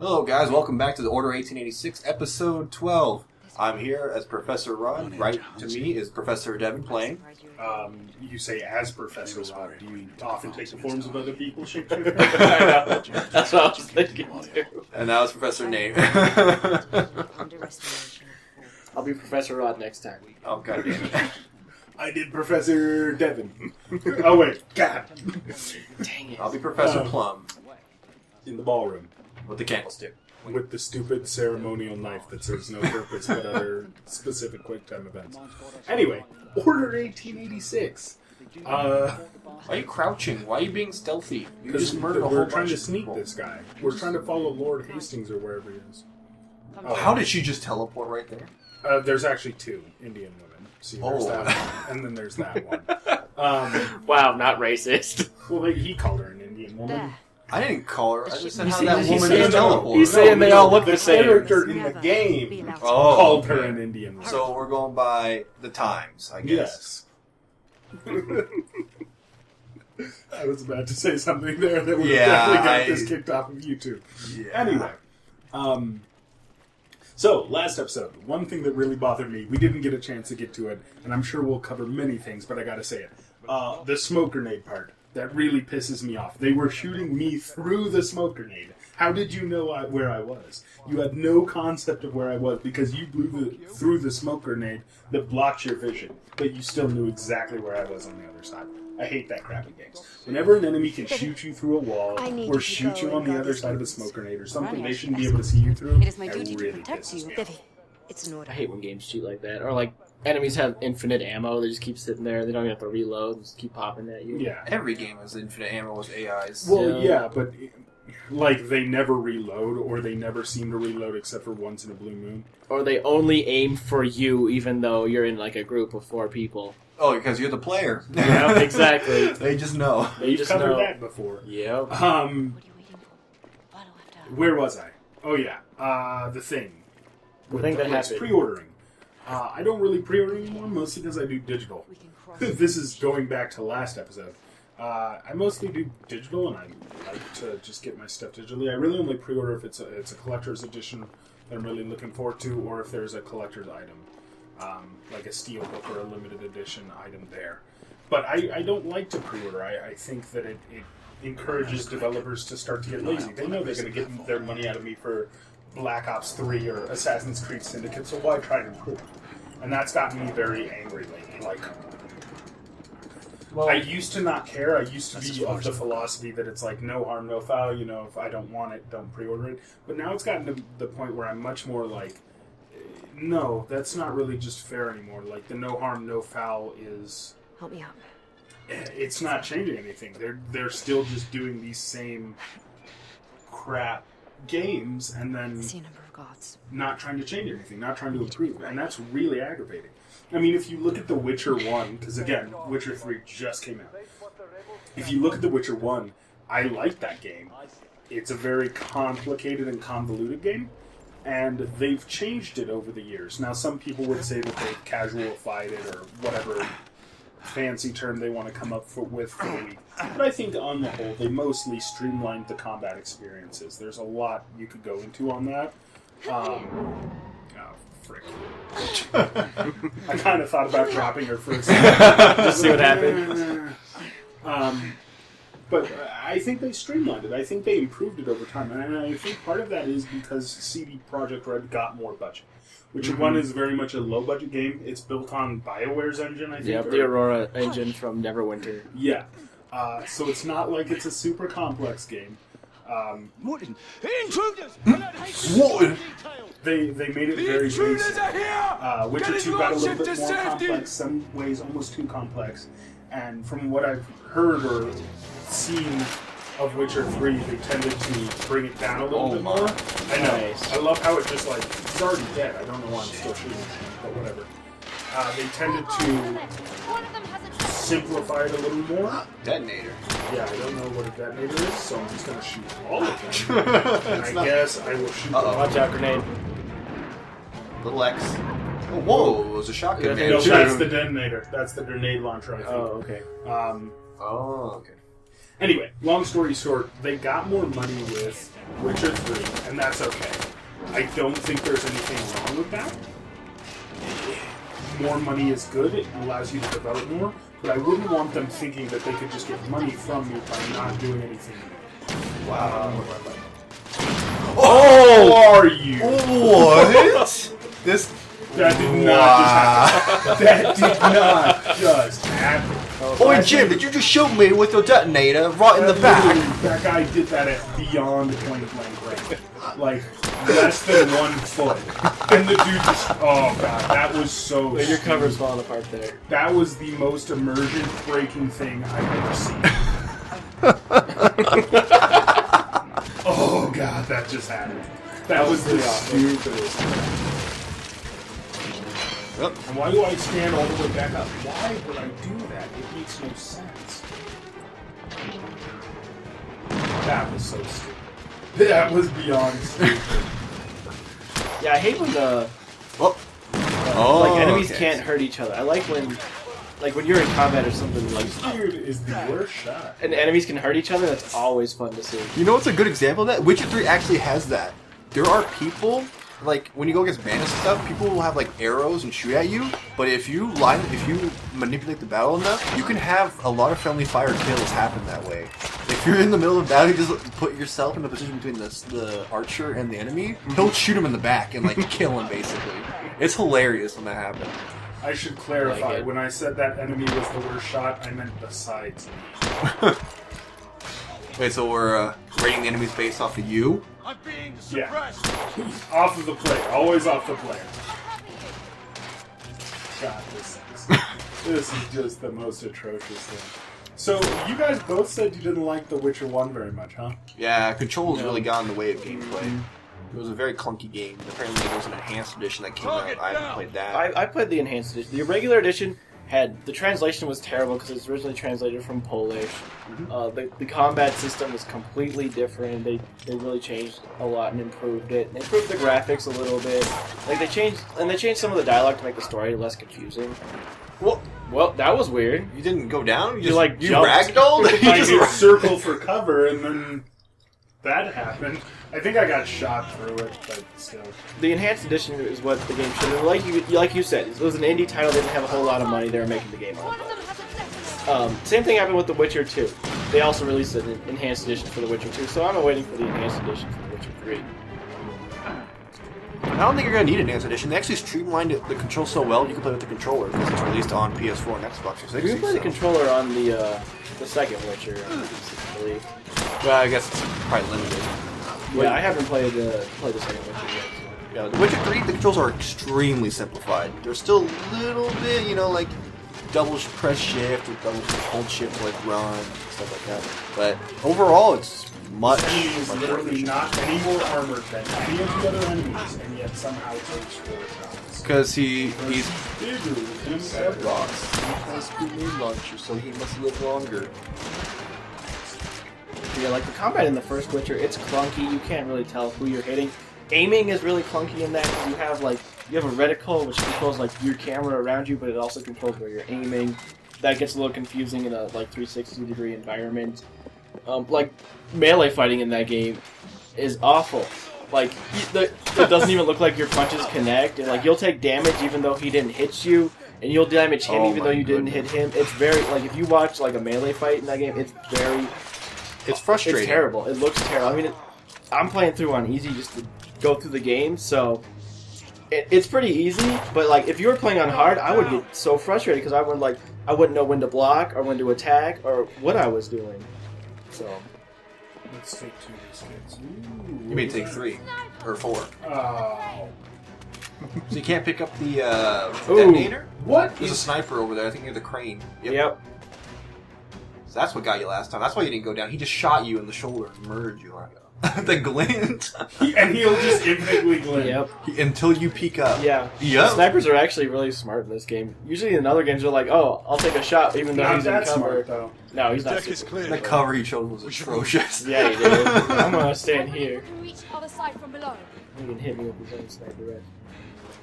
Hello guys, welcome back to the Order 1886, episode 12. I'm here as Professor Rod. Right to me is Professor Devon playing. You say as Professor Rod. Do you often take the forms of other people, shapeshifter? That's what I was thinking too. And now it's Professor Nate. I'll be Professor Rod next time. Oh, god damn it. I did Professor Devon. Oh wait, God. Dang it. I'll be Professor Plum. In the ballroom. With the candlestick. With the stupid ceremonial knife that serves no purpose but other specific quick time events. Anyway, Order 1886. Why are you crouching? Why are you being stealthy? You just murdered a whole We're bunch trying to of sneak people. this guy. We're trying to follow Lord Hastings or wherever he is. Oh, how did she just teleport right there? There's actually two Indian women. See, there's that one, and then there's that one. Wow, not racist. Well, he called her an Indian woman. I didn't call her. I just said how He's that saying- woman he's is saying- teleported. he's saying they all look the same. character in the game called her an Indian woman. So we're going by the times, I guess. Yes. I was about to say something there that would Yeah, definitely got this kicked off of YouTube. Yeah. Anyway, so last episode, one thing that really bothered me, we didn't get a chance to get to it, and I'm sure we'll cover many things, but I gotta say it. The smoke grenade part. That really pisses me off. They were shooting me through the smoke grenade. How did you know where I was? You had no concept of where I was because you blew through the smoke grenade that blocked your vision, but you still knew exactly where I was on the other side. I hate that crap in games. Whenever an enemy can shoot you through a wall or shoot you on the other side of a smoke grenade or something they shouldn't be able to see you through, It is my that duty to really protect pisses you. me off. It's an order. I hate when games cheat like that. Or like, enemies have infinite ammo, they just keep sitting there, they don't even have to reload, just keep popping at you. Yeah. Every game has infinite ammo with AIs. Well, yeah, but like they never reload, or they never seem to reload except for once in a blue moon. Or they only aim for you even though you're in like a group of 4 people. Oh, because you're the player. Yeah, exactly. They just know. They We've just covered know. that before. Yep. What are you waiting for? Final after. Where was I? Oh yeah, the thing. The thing that Yes, happened. pre-ordering. I don't really pre-order anymore, mostly because I do digital. We can cross. This is going back to last episode. I mostly do digital, and I like to just get my stuff digitally. I really only pre-order if it's a collector's edition that I'm really looking forward to, or if there's a collector's item, like a steelbook or a limited edition item there. But I don't like to pre-order. I think that it encourages developers to start to get lazy. They know they're going to get their money out of me for Black Ops 3 or Assassin's Creed Syndicate, so why try to improve? And that's gotten me very angry lately. Like, Well, I used to not care. I used to be of the philosophy that it's like no harm, no foul. You know, if I don't want it, don't pre-order it. But now it's gotten to the point where I'm much more like, no, that's not really just fair anymore. Like the no harm, no foul is, Help me out. it's not changing anything. They're still just doing these same crap games and then See a number of gods. not trying to change anything, not trying to improve, and that's really aggravating. I mean, if you look at The Witcher 1, because again, Witcher 3 just came out. If you look at The Witcher 1, I like that game. It's a very complicated and convoluted game, and they've changed it over the years. Now, some people would say that they've casualified it, or whatever fancy term they want to come up with for the week. But I think, on the whole, they mostly streamlined the combat experiences. There's a lot you could go into on that. Oh, frick. I kind of thought about dropping her for a second. just see what happened. But I think they streamlined it. I think they improved it over time. And I think part of that is because CD Projekt Red got more budget. Witcher 1 is very much a low-budget game. It's built on BioWare's engine, I think. Yep, the Aurora engine from Neverwinter. Yeah. So it's not like it's a super complex game. Morton, intruders! What? They made it very basic. Witcher 2 got a little bit more complex, some ways almost too complex. And from what I've heard or seen of Witcher 3, they tended to bring it down a little bit more. I know. Nice. I love how it just like, it's already dead. I don't know why I'm still shooting it, but whatever. They tended to simplify it a little more. Detonator. Yeah, I don't know what a detonator is, so I'm just going to shoot all of them. And I guess I will shoot them. Watch out, grenade. Little X. Oh, whoa, it was a shotgun. Yeah, No, Shoot that's him. the detonator. That's the grenade launcher, I think. Oh, okay. Oh, okay. Anyway, long story short, they got more money with Witcher 3, and that's okay. I don't think there's anything wrong with that. More money is good, it allows you to develop more, but I wouldn't want them thinking that they could just get money from you by not doing anything. Wow. Oh! Who are you? What? This... That did not just happen. That did not just happen. Oi, Jim, did you just shoot me with your detonator right in the back? That guy did that at beyond point blank range. Like, less than 1 foot. And the dude just... Oh, God. That was so Your cover's falling apart there. That was the most immersion-breaking thing I've ever seen. Oh, God. That just happened. That was the stupidest thing. Yep. And why do I stand all the way back up? Why would I do that? It makes no sense. That was so stupid. That was beyond stupid. Yeah, I hate when the enemies can't hurt each other. I like when you're in combat or something like Dude is the worst shot. and enemies can hurt each other. That's always fun to see. You know what's a good example of that? Witcher 3 actually has that. There are people, like, when you go against bandits and stuff, people will have, like, arrows and shoot at you, but if you manipulate the battle enough, you can have a lot of friendly fire kills happen that way. If you're in the middle of battle, you just put yourself in a position between the archer and the enemy, he'll shoot him in the back and, like, kill him, basically. It's hilarious when that happens. I should clarify, Like when I said that enemy was the worst shot, I meant besides me. Wait, so we're rating the enemies based off of you? I'm being Yeah. suppressed. Off of the player. Always off the player. God, this is just the most atrocious thing. So, you guys both said you didn't like The Witcher 1 very much, huh? Yeah, controls really got in the way of gameplay. It was a very clunky game. Apparently there was an enhanced edition that came out. I haven't played that. I played the enhanced edition. The regular edition had the translation was terrible because it was originally translated from Polish. The combat system was completely different. They really changed a lot and improved it. They improved the graphics a little bit. Like they changed some of the dialogue to make the story less confusing. Well, that was weird. You didn't go down? You like you jumped. ragdolled? I hit circle for cover, and then that happened. I think I got shot through it, but still. The enhanced edition is what the game should have. Like you said, it was an indie title. They didn't have a whole lot of money. They were making the game all about. Same thing happened with The Witcher 2. They also released an enhanced edition for The Witcher 2, so I'm waiting for the enhanced edition for The Witcher 3. I don't think you're going to need an enhanced edition. They actually streamlined the controls so well you can play with the controller because it's released on PS4 and Xbox 360. You can play the controller on the second Witcher, I believe. Well, I guess it's probably limited. Yeah, I haven't played the second Witcher yet. So. Yeah, The Witcher 3, the controls are extremely simplified. There's still a little bit, like double press shift or double hold shift to like run, stuff like that. But overall, it's much. Enemy is much literally more not any more armored than any of the other enemies, and yet somehow takes 4 shots. because he's Bigger with him Red Rocks. He has a grenade launcher, so he must live longer. Yeah, like the combat in the first Witcher, it's clunky. You can't really tell who you're hitting. Aiming is really clunky in that because you have a reticle which controls like your camera around you, but it also controls where you're aiming. That gets a little confusing in a like 360-degree environment. Like melee fighting in that game is awful. Like it doesn't even look like your punches connect, and like you'll take damage even though he didn't hit you, and you'll damage him even though you didn't hit him. It's very like if you watch like a melee fight in that game, it's frustrating. It's terrible. It looks terrible. I mean, I'm playing through on easy just to go through the game, so it's pretty easy. But like, if you were playing on hard, I would get so frustrated because I wouldn't know when to block or when to attack or what I was doing. So Let's take 2 biscuits. You may take 3 or 4. Oh. So you can't pick up the detonator? What? There's a sniper over there, I think near the crane. Yep. So that's what got you last time. That's why you didn't go down. He just shot you in the shoulder and murdered you. The glint. And he'll just infinitely glint. Yep. Until you peek up. Yeah. Yep. Snipers are actually really smart in this game. Usually in other games they're like, oh, I'll take a shot even though Not he's in that cover. smart, though. No, he's not. Deck is Super. clear. The cover he chose was atrocious. Yeah, he did. I'm gonna stand here. Can we reach the other side from below? He can hit me with his own sniper rifle.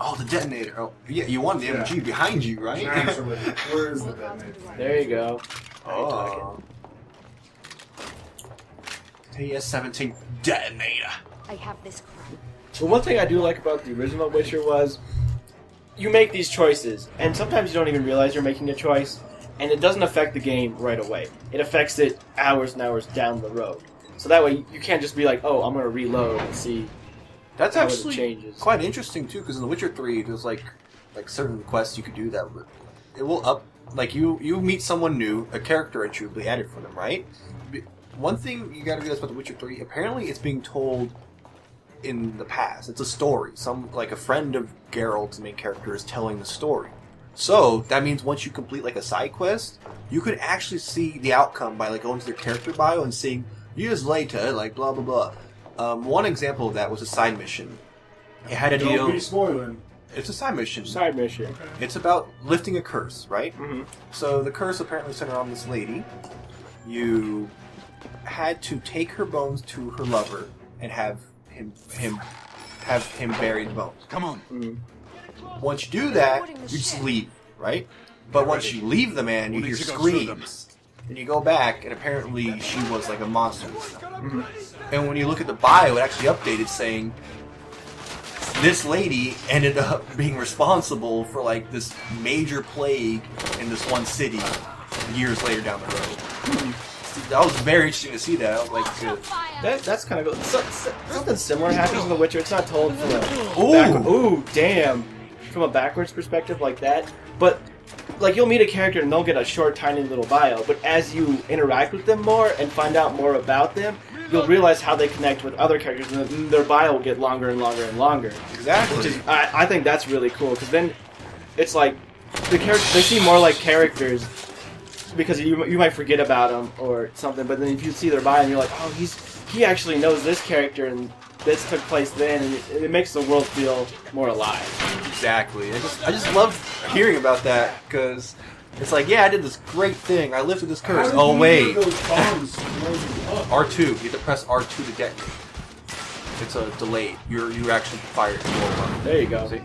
Oh, the detonator. Oh, yeah, you wanted the MG behind you, right? Naturally. Where is the detonator? There you go. Oh. TS-17 detonator. I have this crown. Well, one thing I do like about the original Witcher was you make these choices, and sometimes you don't even realize you're making a choice, and it doesn't affect the game right away. It affects it hours and hours down the road. So that way you can't just be like, oh, I'm going to reload and see That's how actually it changes. quite interesting too, because in The Witcher 3, there's like certain quests you could do that. It will up like you meet someone new, a character entry will be added for them, right? One thing you got to realize about The Witcher 3, apparently it's being told in the past. It's a story. A friend of Geralt's main character is telling the story. So that means once you complete like a side quest, you could actually see the outcome by like going to their character bio and seeing years later, like blah blah blah. One example of that was a side mission. It had a deal. Don't be spoiling. It's a side mission. Side mission. Okay. It's about lifting a curse, right? Mm-hmm. So the curse apparently centered on this lady. You had to take her bones to her lover and have him bury the bones. Come on. Mm-hmm. Once you do that, you just leave, right? But once you leave the man, you We'll hear need to go through them. screams. And you go back, and apparently she was like a monster. Mm-hmm. And when you look at the bio, it actually updated saying this lady ended up being responsible for like this major plague in this one city years later down the road. That was very interesting to see that. I was like, That's kind of cool. Something similar happens in The Witcher. It's not told from a Ooh. ooh, damn, from a backwards perspective like that. But like you'll meet a character and they'll get a short, tiny little bio. But as you interact with them more and find out more about them, you'll realize how they connect with other characters, and their bio will get longer and longer and longer. exactly. Which is, I think that's really cool because then it's like the characters they seem more like characters. Because you might forget about them or something, but then if you see their bio and you're like, oh, he actually knows this character and this took place then, and it makes the world feel more alive. Exactly. I just love hearing about that because it's like, yeah, I did this great thing. I lifted this curse. Oh wait, Those bombs blow you up. R2. You have to press R2 to detonate. It's a delay. You actually fire it. There you go. See?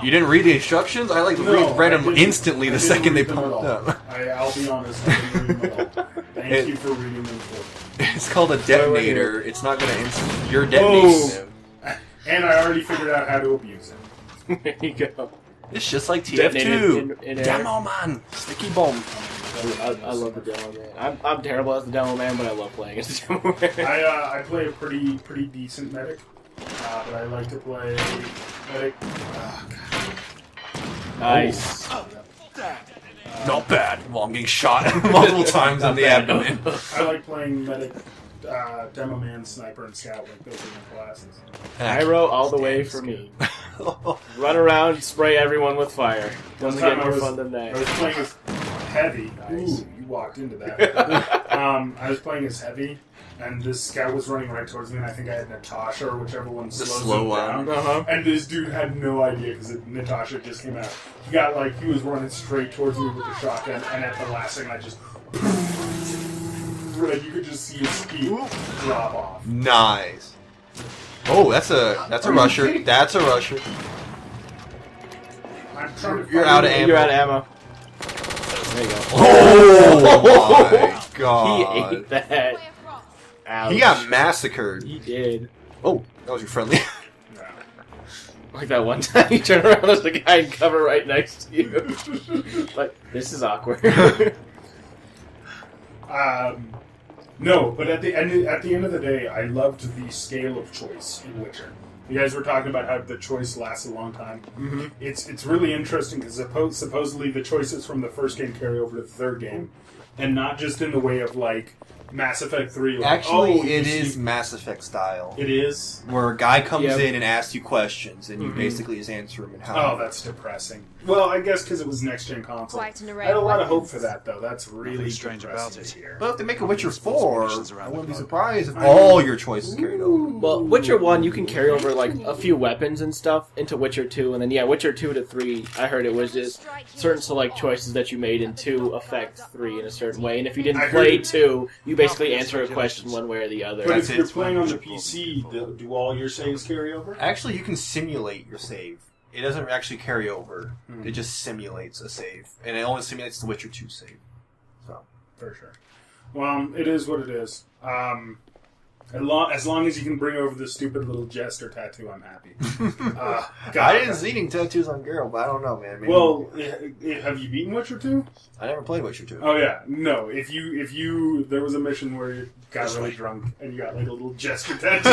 You didn't read the instructions? I read them instantly the second they popped up. I'll be honest, I didn't read them at all. Thank you for reading them for me. It's called a detonator. It's not going to instant. You're detonating them. And I already figured out how to abuse it. There you go. It's just like Detonated TF2. in air. Demo man. Sticky bomb. I love the demo man. I'm terrible as the demo man, but I love playing as the demo man. I play a pretty decent medic, but I like to play medic. Nice. Not bad. Well, I'm getting shot multiple times on the abdomen. I like playing medic, demo man, sniper, and scout. Like those are my classes. Pyro all the way for me. Run around, spray everyone with fire. Doesn't One get time more I was- fun than I that. was playing as heavy. Nice. Ooh, you walked into that. I was playing as heavy, and this guy was running right towards me, and I think I had Natasha or whichever one The slows slow him one. down. Uh-huh. And this dude had no idea because Natasha just came out. He was running straight towards me with the shotgun, and at the last second, I just. Like, you could just see his speed drop off. Nice. Oh, that's a Are you rusher. kidding? That's a rusher. I'm trying to You're find out of it. ammo. You're out of ammo. There you go. Oh my god. He ate that. Ouch. He got massacred. He did. Oh, that was your friendly. Like that one time you turn around, there's a guy in cover right next to you. Like, this is awkward. No, but at the end of the day, I loved the scale of choice in Witcher. You guys were talking about how the choice lasts a long time. Mm-hmm. It's really interesting because supposedly the choices from the first game carry over to the third game, and not just in the way of like Mass Effect 3. Like, Actually, oh, you it see- is Mass Effect style. It is. Where a guy comes Yeah. in and asks you questions, and you Mhm. basically just answer them and how. Oh, that's depressing. Well, I guess because it was next gen console. Quite an array I had a of lot of hope weapons. for that though. That's really Nothing strange depressing about it. to hear. But if they make a Witcher 4, Missions around I the wouldn't be globe. surprised if all your choices carried over. Well, Witcher 1, you can carry over, like, a few weapons and stuff into Witcher 2, and then, yeah, Witcher 2 to 3, I heard it was just certain select choices that you made in 2 affect 3 in a certain way, and if you didn't I play heard- 2, you basically answer a question one way or the other. But That's if it. you're playing on the PC, do all your saves carry over? Actually, you can simulate your save. It doesn't actually carry over. Hmm. It just simulates a save. And it only simulates the Witcher 2 save. So. For sure. Well, it is what it is. As long as you can bring over the stupid little jester tattoo, I'm happy. God, I didn't see any tattoos on Geralt, but I don't know, man. Maybe Well, have you beaten Witcher 2? I never played Witcher 2. Oh yeah, no. If you, there was a mission where you got really drunk and you got like a little jester tattoo.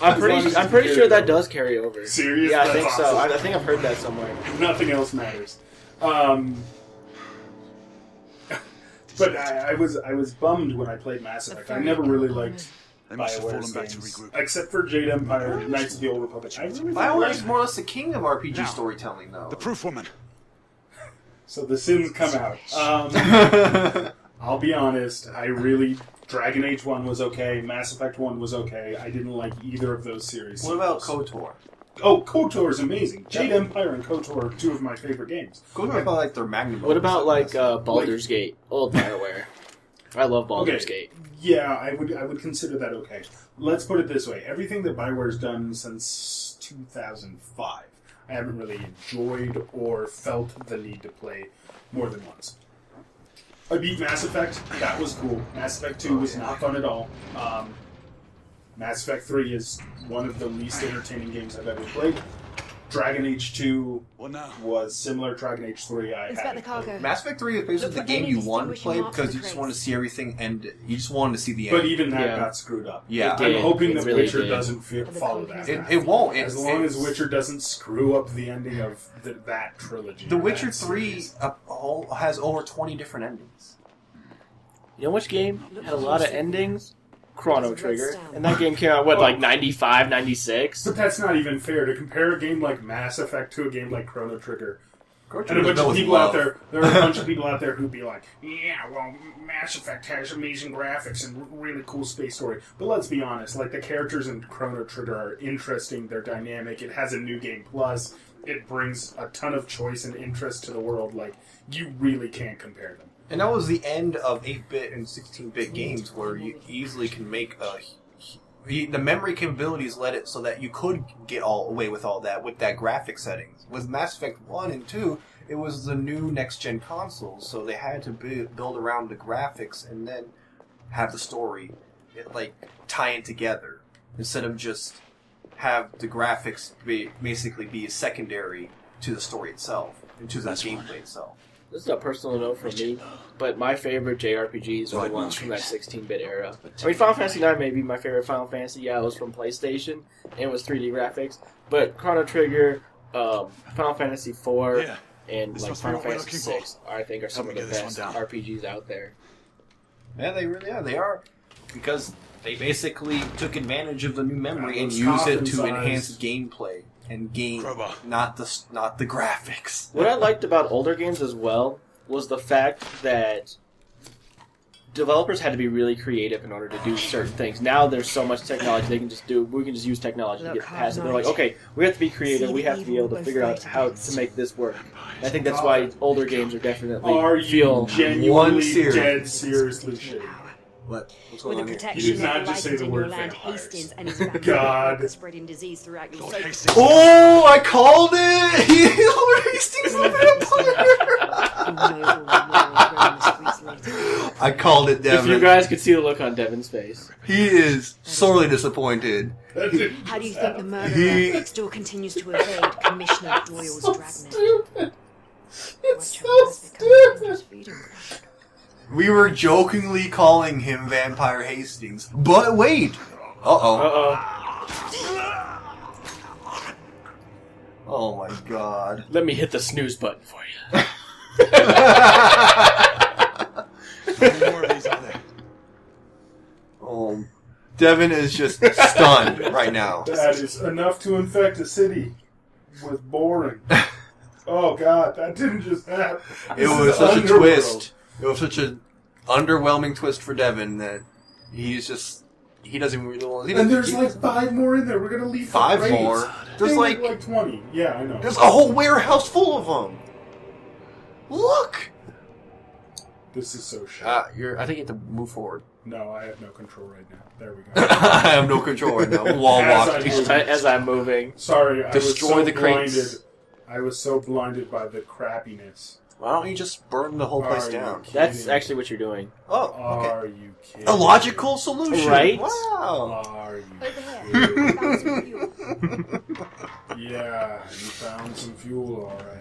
On your I'm pretty sure that does carry over. Serious? Yeah, I That's think so. awesome. I think I've heard that somewhere. Nothing else matters. But I was bummed when I played Mass Effect. I never really liked They must have BioWare's fallen back to games, regroup. except for Jade Empire, Knights of the Old Republic. I really BioWare is liked- more or less the king of RPG Now, storytelling, though. The proof woman. So the sins come out. I'll be honest. Dragon Age 1 was okay. Mass Effect 1 was okay. I didn't like either of those series. What about KOTOR? Oh, KOTOR is amazing. Jade Empire and KOTOR are two of my favorite games. KOTOR I felt like their magnum. What about opus. Baldur's Gate? Old BioWare. I love Baldur's Gate. Yeah, I would consider that okay. Let's put it this way. Everything that BioWare's done since 2005, I haven't really enjoyed or felt the need to play more than once. I beat Mass Effect. That was cool. Mass Effect 2 was not fun at all. Mass Effect 3 is one of the least entertaining games I've ever played. Dragon Age 2 What now? was similar. Dragon Age 3 I Inspect the haven't cargo. played. Mass Effect 3 is basically Look the for game any you wanted to play distinguishing marks because on you just the wanted to trace. see everything end. You just wanted to see the end. But even that Yeah. got screwed up. Yeah. It I'm did. hoping It that really Witcher did. doesn't follow that. It won't. As long as Witcher doesn't screw up the ending of that trilogy. The Witcher that 3 series. has over 20 different endings. You know which game had a lot of endings? Chrono Trigger. And that game came out, like 95, 96? But that's not even fair to compare a game like Mass Effect to a game like Chrono Trigger. Chrono And a bunch Trigger's of built people with out love. there are a bunch of people out there who'd be like, yeah, well, Mass Effect has amazing graphics and really cool space story. But let's be honest, like, the characters in Chrono Trigger are interesting, they're dynamic, it has a new game plus, it brings a ton of choice and interest to the world, like, you really can't compare them. And that was the end of 8-bit and 16-bit games where you easily can make the memory capabilities let it so that you could get all away with all that with that graphic settings. With Mass Effect 1 and 2, it was the new next-gen consoles, so they had to build around the graphics and then have the story tie it together instead of just have the graphics basically be secondary to the story itself and to the gameplay itself. This is a personal note from me, but my favorite JRPGs are the ones from that 16-bit era. I mean, Final Fantasy IX may be my favorite Final Fantasy. Yeah, it was from PlayStation, and it was 3D graphics. But Chrono Trigger, Final Fantasy IV, Yeah. and This like must be Final what we're Fantasy looking VI, I think, are some of me the get this best one down. RPGs out there. Yeah, they really are. They are. Because they basically took advantage of the new memory and those used it coffin to size. enhance gameplay and game, Crowbar. not the graphics. What I liked about older games as well was the fact that developers had to be really creative in order to do certain things. Now there's so much technology we can just use technology to get past it. They're like, okay, we have to be creative, we have to be able to figure out how to make this work. And I think that's why older games are definitely Are you feel genuinely one series. dead seriously shitty? What? What's With going the on here? protection You did of not the just say light the in word your land, vampires. Hastings and his band God. are spreading disease throughout your Lord state. Hastings. Oh, I called it! Lord Hastings the vampire! I called it, Devin. If you guys could see the look on Devin's face. He is sorely disappointed. That didn't How do you just think the happen. murderer still continues to evade Commissioner Doyle's dragnet? Stupid. It's so stupid. We were jokingly calling him Vampire Hastings. But wait! Uh-oh. Oh my god. Let me hit the snooze button for you. How many more of these are there? Oh, Devin is just stunned right now. That is enough to infect a city with boring. Oh god, that didn't just happen. It This was is such a Underworld. twist. It was such an underwhelming twist for Devin that he doesn't really want. And there's like 5 more in there. We're gonna leave 5 for grades. more. There's They like were like 20. Yeah, I know. there's a whole warehouse full of them. Look. This is so shit. I think you have to move forward. No, I have no control right now. There we go. I have no control right now. Wall As walking. As I'm moving. Sorry, I was Destroy so the blinded. crates. I was so blinded by the crappiness Why don't you just burn the whole place down? That's actually what you're doing. Oh, okay. Are you kidding? A logical solution. Right? Wow. Are you Over here. Found some fuel. Yeah, you found some fuel, alright.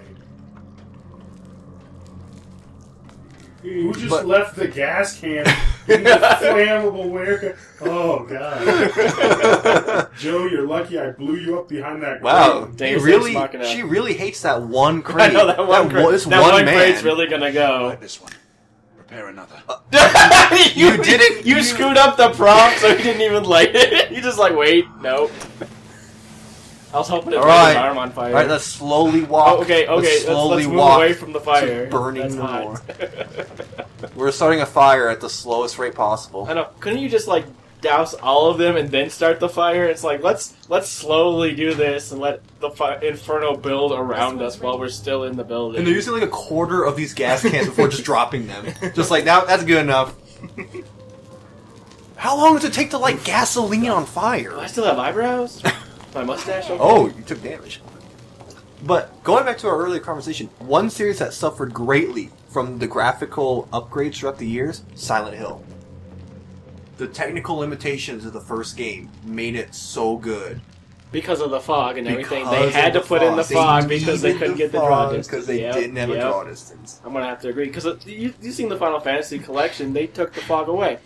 Who just left the gas can in the flammable warehouse? Oh, God. Joe, you're lucky I blew you up behind that Wow. crate. Deus Ex Really, Machina. she really hates that one crate. I know that one crate. This That one one man. crate's really gonna go. Like this one. Repair another. You didn't. You screwed up the prompt, so he didn't even light it. You just like, wait, nope. I was hoping it All lit right. his arm on fire. All right, let's slowly walk. Oh, okay, Let's slowly let's move walk away from the fire. to burning That's the hot. more. We're starting a fire at the slowest rate possible. I know. Couldn't you just like douse all of them and then start the fire? It's like let's slowly do this and let the inferno build around us while we're still in the building. And they're using like a quarter of these gas cans before just dropping them. Just like that's good enough. How long does it take to light gasoline on fire? Do I still have eyebrows? My mustache? Okay. Oh, you took damage. But going back to our earlier conversation, one series that suffered greatly from the graphical upgrades throughout the years, Silent Hill. The technical limitations of the first game made it so good. Because of the fog and everything, Because they had to of the put in the fog They because they needed couldn't get the fog draw distance. because they didn't have a draw distance. I'm gonna have to agree because you've seen the Final Fantasy collection. They took the fog away.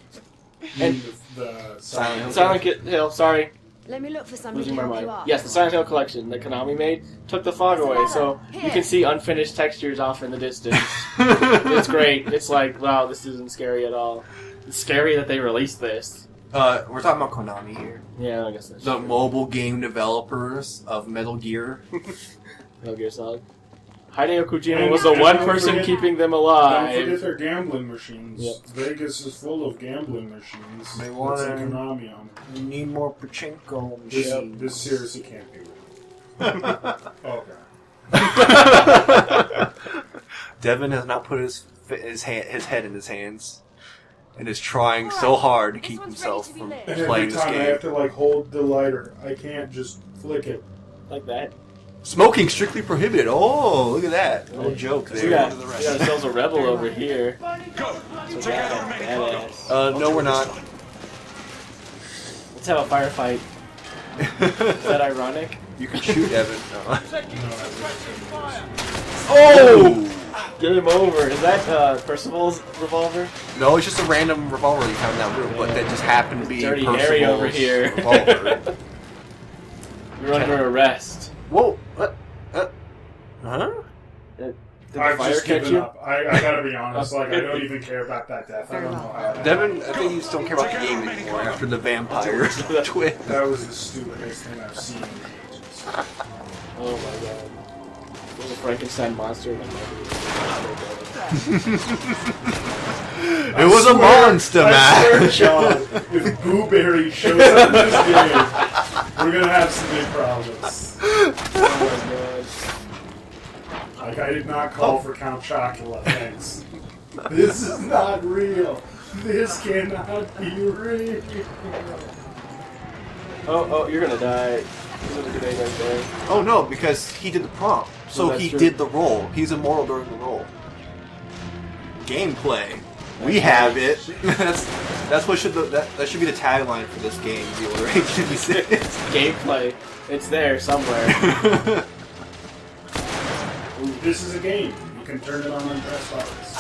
And The Silent Hill. Silent Hill, sorry, Let me look for something losing to my help you mind. out. Yes, the Silent Hill collection that Konami made took the fog away, so you can see unfinished textures off in the distance. It's great. It's like, wow, this isn't scary at all. It's scary that they released this. We're talking about Konami here. Yeah, I guess that's The true. mobile game developers of Metal Gear. Metal Gear Solid. Hideo Kojima was the one person keeping them Don't alive. forget their gambling machines. Yep. Vegas is full of gambling machines. They Let's wanna- say Konami on it. We need more pachinko This, machines. this seriously can't be real. Okay. Devon has not put his head in his hands and is trying so hard to keep himself from And every playing this time I have game. to hold the lighter, I can't just flick it. Like that. Smoking strictly prohibited. Oh, look at that. A little joke We there. got ourselves a rebel over here. Go! So Take out the that's remaining badass. No, we're not. Let's have a firefight. Is that ironic? You can shoot Devon. No. Oh! Game over. Is that Percival's revolver? No, it's just a random revolver you found in that room, but that just happened to be Dirty Percival's Harry over here. revolver. You're under arrest. Whoa! What? Huh? Did the I've fire just catch given you? up. I gotta be honest, like, I don't even care about that death. I don't know how that Devon, I think you just don't care about the game anymore after the vampire twist. That was the stupidest thing I've seen in ages. Oh my god. There's a Frankenstein monster in the It was a monster, I swear, man. John, if Boo Berry shows up in this game, we're gonna have some big problems. Oh my Like, I did not call for Count Chocula, thanks. This is not real. This cannot be real. Oh, you're gonna die. He's gonna grenade right there. Oh no, because he did the prompt, so that's he true. did the role. He's immortal during the role. Gameplay. We have it. that's what should that should be the tagline for this game. The Order 856. Gameplay. It's there somewhere. This is a game. You can turn it on and press buttons.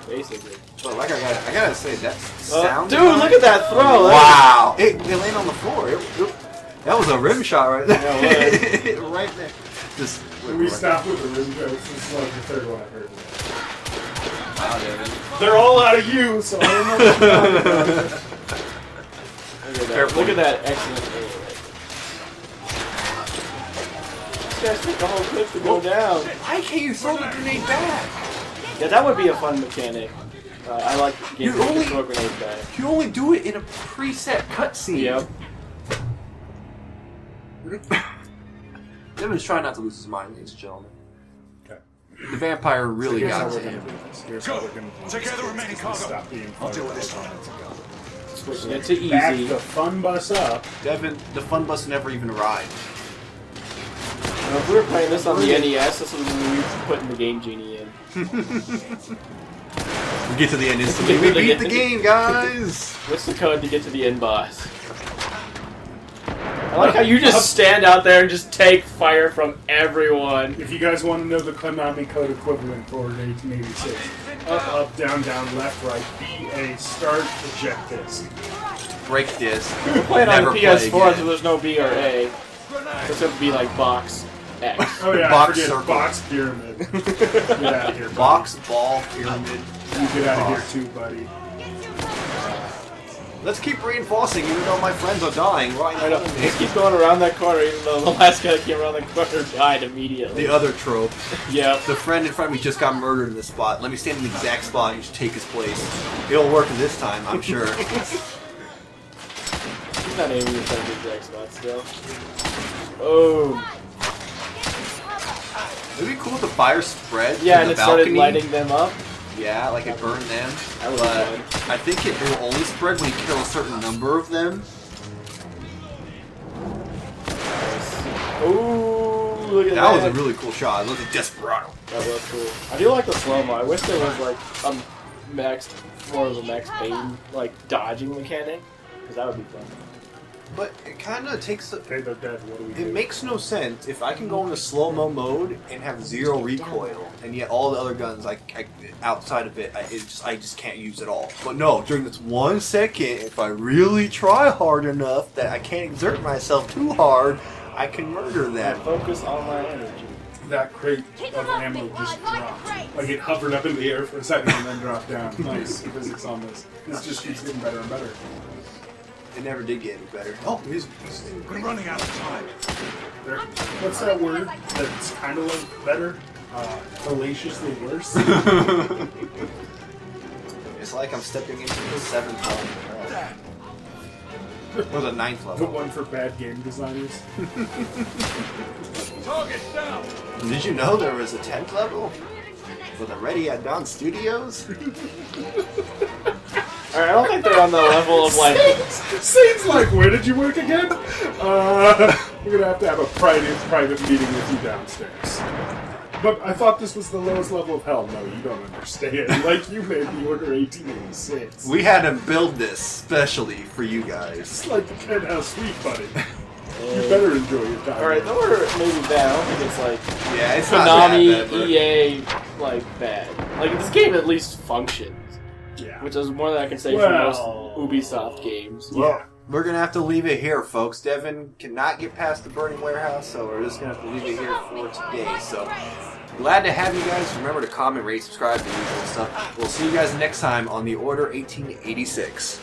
Basically. But like I gotta say that sound. Dude, look at that throw! Wow! It landed on the floor. That was a rim shot right there. Yeah, it right there. Just We stopped with the rim jokes. This is like the third one I've heard. Wow, Devon. They're all out of you, so I don't know what you're talking about. Look at that excellent throw. These guys take the whole clip to go down. Why can't you throw the grenade back? Yeah, that would be a fun mechanic. I like games You where you only- can throw grenades back. You only do it in a preset cutscene. Yep. Devon's trying not to lose his mind, ladies and gentlemen. Okay. The vampire really Here's how got we're to gonna him. do this. Here's how we're gonna do this. Take care of the remaining cargo. Stop being I'll deal with funny. this one. Switching it to Back easy. the fun bus up. Devon, the fun bus never even arrived. Now, if we were playing this on the NES, this was when we were putting the Game Genie in. We get to the end instantly. We beat the game, guys! What's the code to get to the end boss? I like how you just stand out there and just take fire from everyone. If you guys want to know the Konami code equivalent for 1886, up, down, left, right, B, A, start, eject disc. Break this. We're playing on Never the play PS4, again. so there's no B or A. It's going to be like box X. Oh yeah, Box I forget, circle. box pyramid. Get out of here, buddy. Box, ball, pyramid. You get out of here too, buddy. Let's keep reinforcing, even though my friends are dying right I know. now. Just keep going around that corner, even though the last guy that came around that corner died immediately. The other trope. Yeah. The friend in front of me just got murdered in this spot. Let me stand in the exact spot and just take his place. It'll work this time, I'm sure. He's not aiming at the exact spot still. Oh. It'd be cool if the fire spread Yeah, to and the it started balcony. lighting them up. Yeah, like it burned them. That would But be fun. I think it will only spread when you kill a certain number of them. Ooh, look at that. That was a really cool shot. It looked like Desperado. That was cool. I do like the slow-mo. I wish there was like more of a Max Payne like dodging mechanic, because that would be fun. But it kind of takes... Okay, they're dead. What do we do? It makes no sense if I can go into slow-mo mode and have zero recoil, and yet all the other guns, outside of it, I just can't use at all. But no, during this 1 second, if I really try hard enough that I can't exert myself too hard, I can murder them. Focus on my energy. That crate of ammo just dropped. Like it hovered up in the air for a second and then dropped down. Nice physics on this. This just keeps getting better and better. It never did get any better. Oh, music. We're running out of time. There, what's that word that's kind of like better? Fallaciously worse? It's like I'm stepping into the 7th level. Or the 9th The level. one for bad game designers. Target down. Did you know there was a 10th level? For the Ready at Dawn Studios? Alright, I don't think they're on the level of like. Seems like, where did you work again? We're gonna have a private meeting with you downstairs. But I thought this was the lowest level of hell. No, you don't understand. Like, you made the order 1886. We had to build this specially for you guys. It's like the Ken House Suite, buddy. You better enjoy your time. Alright, the order maybe bad. I don't think it's like Yeah, it's not that Konami, bad, but- EA, like bad. Like this game at least functions, Yeah. which is more than I can say for Well- most Ubisoft games. Well, we're gonna have to leave it here, folks. Devin cannot get past the burning warehouse, so we're just gonna have to leave it here for today. So, glad to have you guys. Remember to comment, rate, subscribe, the usual stuff. We'll see you guys next time on the Order 1886.